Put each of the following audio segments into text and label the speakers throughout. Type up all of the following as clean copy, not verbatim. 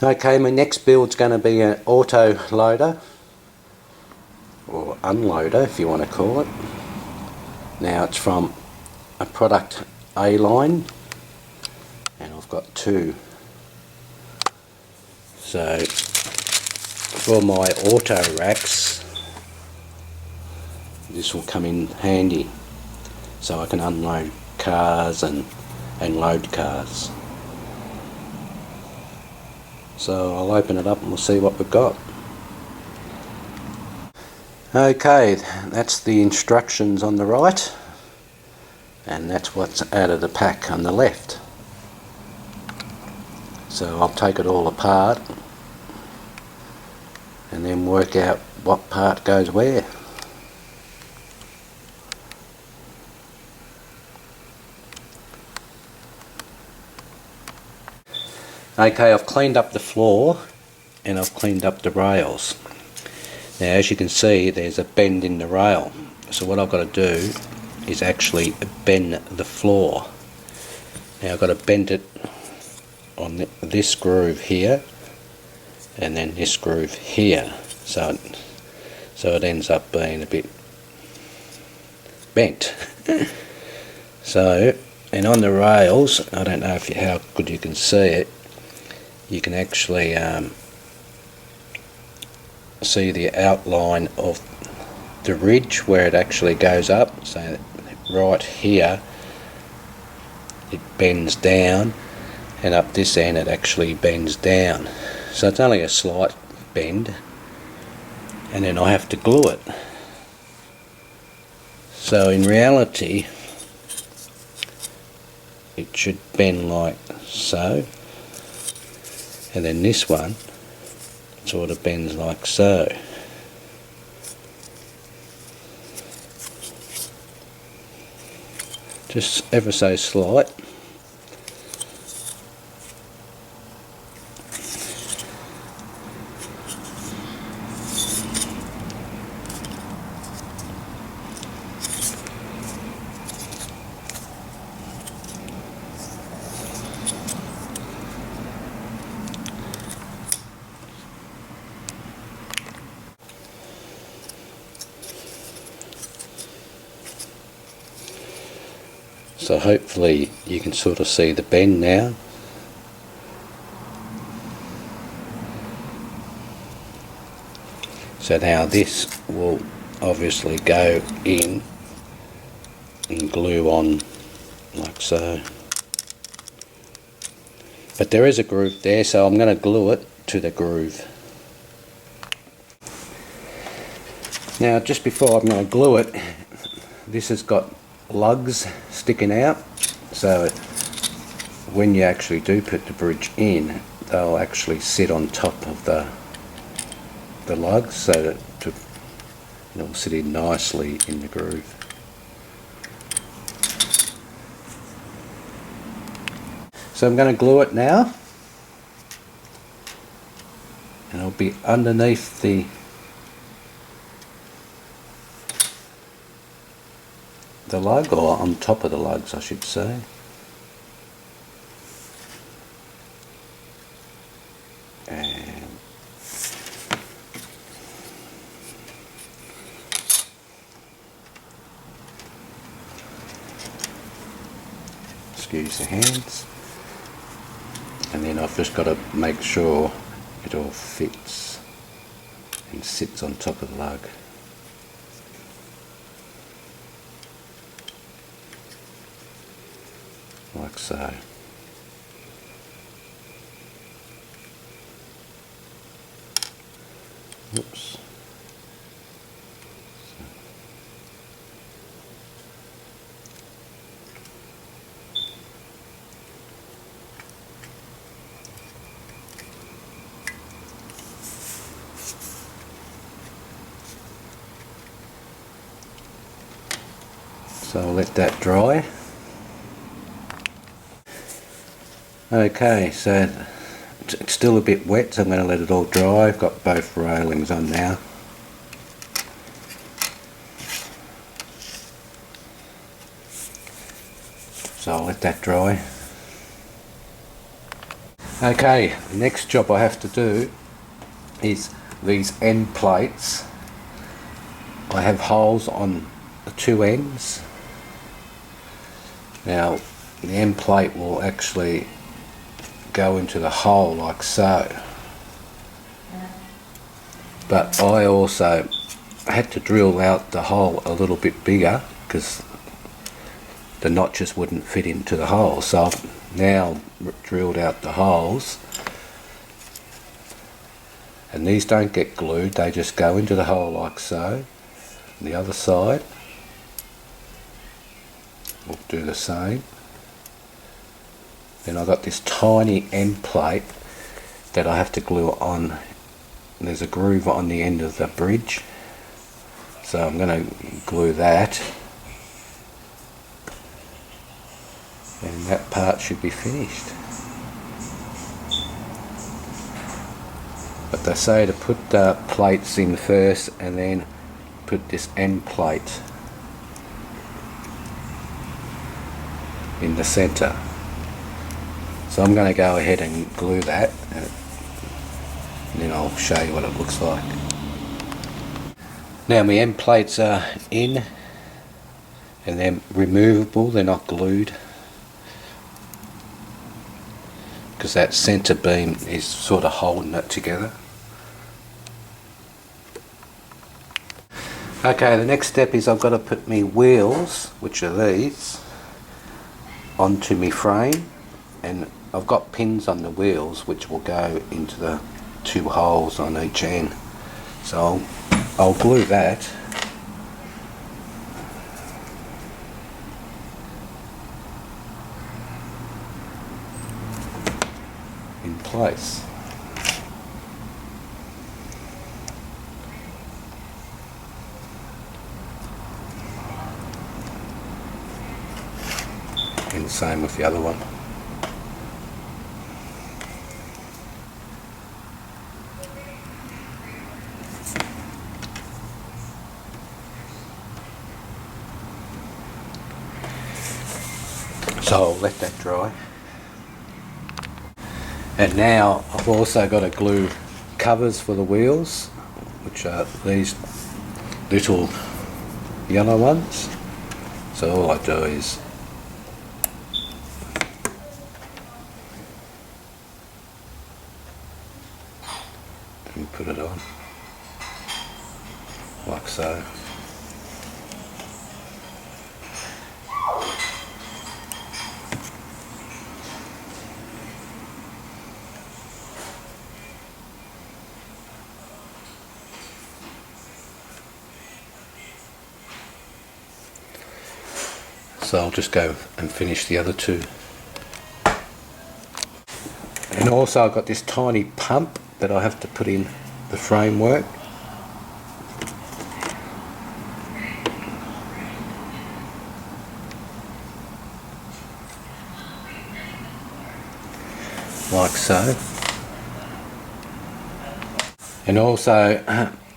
Speaker 1: Okay, my next build's going to be an auto loader, or unloader if you want to call it. Now it's from a product A line, and I've got two. So for my auto racks, this will come in handy, so I can unload cars and load cars. So I'll open it up and we'll see what we've got. Okay, that's the instructions on the right, and that's what's out of the pack on the left. So I'll take it all apart and then work out what part goes where. Okay, I've cleaned up the floor and I've cleaned up the rails. Now as you can see, there's a bend in the rail, so what I've got to do is actually bend the floor. Now I've got to bend it on this groove here and then this groove here, so it ends up being a bit bent. So, and on the rails, I don't know how good you can see it, you can actually see the outline of the ridge where it actually goes up. So right here it bends down, and up this end it actually bends down. So it's only a slight bend, and then I have to glue it. So in reality it should bend like so, and then this one sort of bends like so. Just ever so slight. So hopefully you can sort of see the bend now. So now this will obviously go in and glue on like so. But there is a groove there, so I'm going to glue it to the groove. Now just before I'm going to glue it, this has got lugs sticking out, so when you actually do put the bridge in, they'll actually sit on top of the lugs, so that it'll sit in nicely in the groove. So I'm going to glue it now, and it'll be underneath the lug, or on top of the lugs I should say. And excuse the hands, and then I've just got to make sure it all fits and sits on top of the lug. Like so. Oops. So I'll let that dry. Okay, so it's still a bit wet, so I'm going to let it all dry. I've got both railings on now. So I'll let that dry. Okay, the next job I have to do is these end plates. I have holes on the two ends. Now the end plate will actually go into the hole like so, but I also had to drill out the hole a little bit bigger because the notches wouldn't fit into the hole. So I've now drilled out the holes, and these don't get glued, they just go into the hole like so. And the other side we'll do the same. Then I've got this tiny end plate that I have to glue on. There's a groove on the end of the bridge, so I'm going to glue that, and that part should be finished. But they say to put the plates in first and then put this end plate in the centre. So I'm going to go ahead and glue that, and then I'll show you what it looks like. Now my end plates are in, and they're removable, they're not glued, because that centre beam is sort of holding it together. Okay, the next step is I've got to put my wheels, which are these, onto my frame, and I've got pins on the wheels which will go into the two holes on each end. So I'll glue that. In place. And the same with the other one. So I'll let that dry. And now I've also got to glue covers for the wheels, which are these little yellow ones. So all I do is put it on like so. So I'll just go and finish the other two. And also I've got this tiny pump that I have to put in the framework. Like so. And also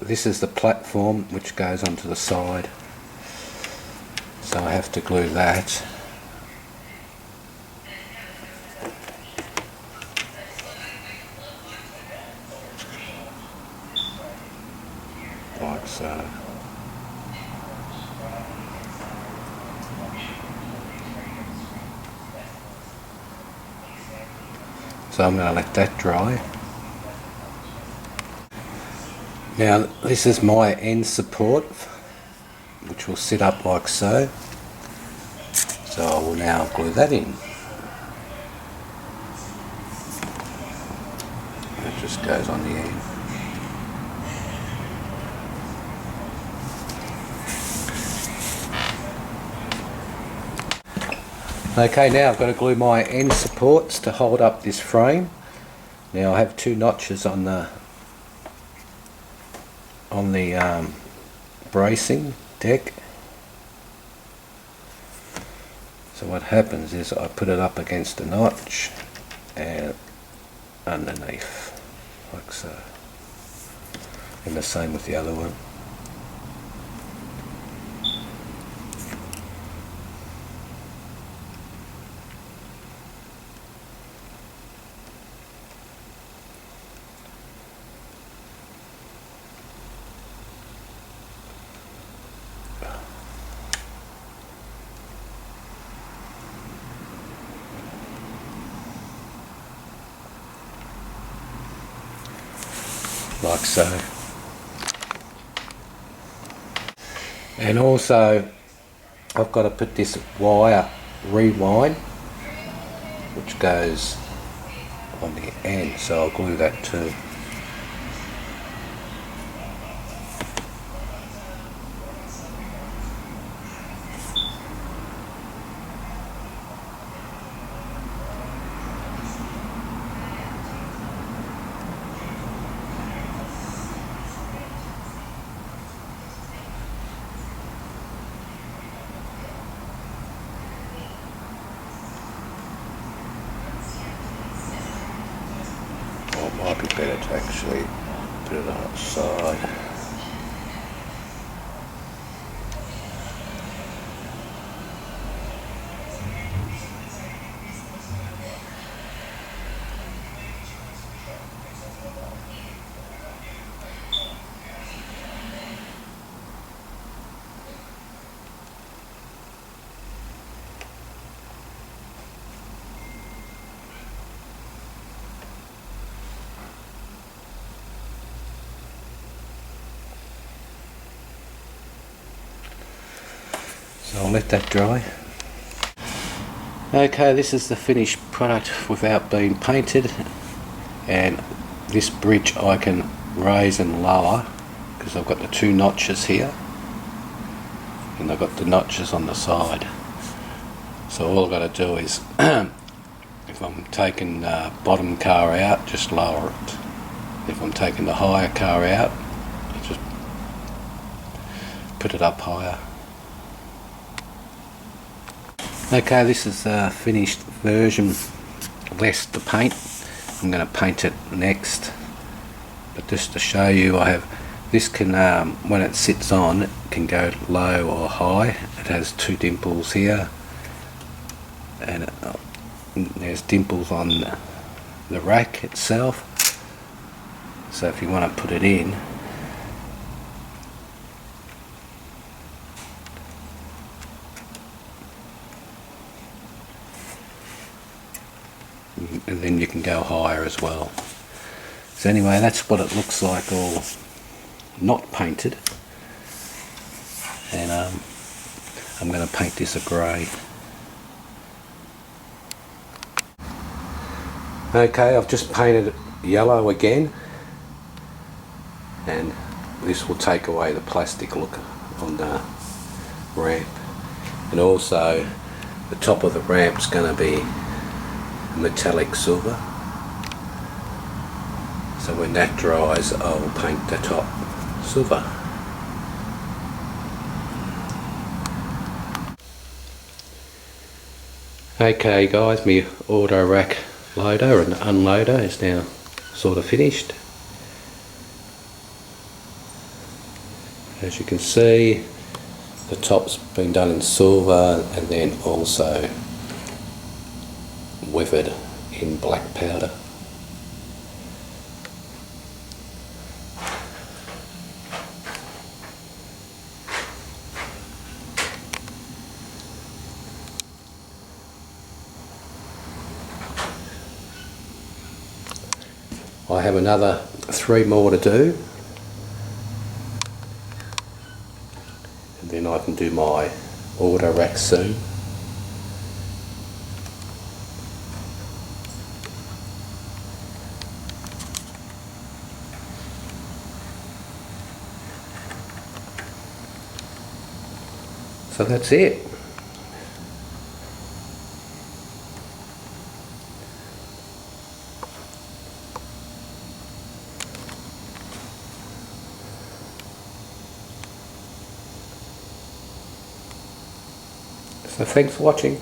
Speaker 1: this is the platform which goes onto the side. So I have to glue that. Like so. So I'm going to let that dry. Now this is my end support, which will sit up like so. So I will now glue that in. It just goes on the end. Okay, now I've got to glue my end supports to hold up this frame. Now I have two notches on the bracing deck. So what happens is I put it up against the notch and underneath, like so. And the same with the other one. like so. And also I've got to put this wire rewind which goes on the end, so I'll glue that too. It might be better to actually put it on its side. So I'll let that dry. Okay, this is the finished product without being painted, and this bridge I can raise and lower because I've got the two notches here and I've got the notches on the side. So all I've got to do is if I'm taking the bottom car out, just lower it. If I'm taking the higher car out, just put it up higher. Okay, this is the finished version, less the paint. I'm going to paint it next, but just to show you, I have this can when it sits on, it can go low or high. It has two dimples here, and there's dimples on the rack itself, so if you want to put it in, and then you can go higher as well. So anyway, that's what it looks like all not painted, and I'm going to paint this a grey. Okay, I've just painted it yellow again, and this will take away the plastic look on the ramp, and also the top of the ramp's going to be metallic silver, so when that dries I'll paint the top silver. Okay guys, my auto rack loader and unloader is now sort of finished. As you can see, the top's been done in silver and then also weathered in black powder. I have another 3 more to do, and then I can do my auto rack soon. So that's it. So thanks for watching.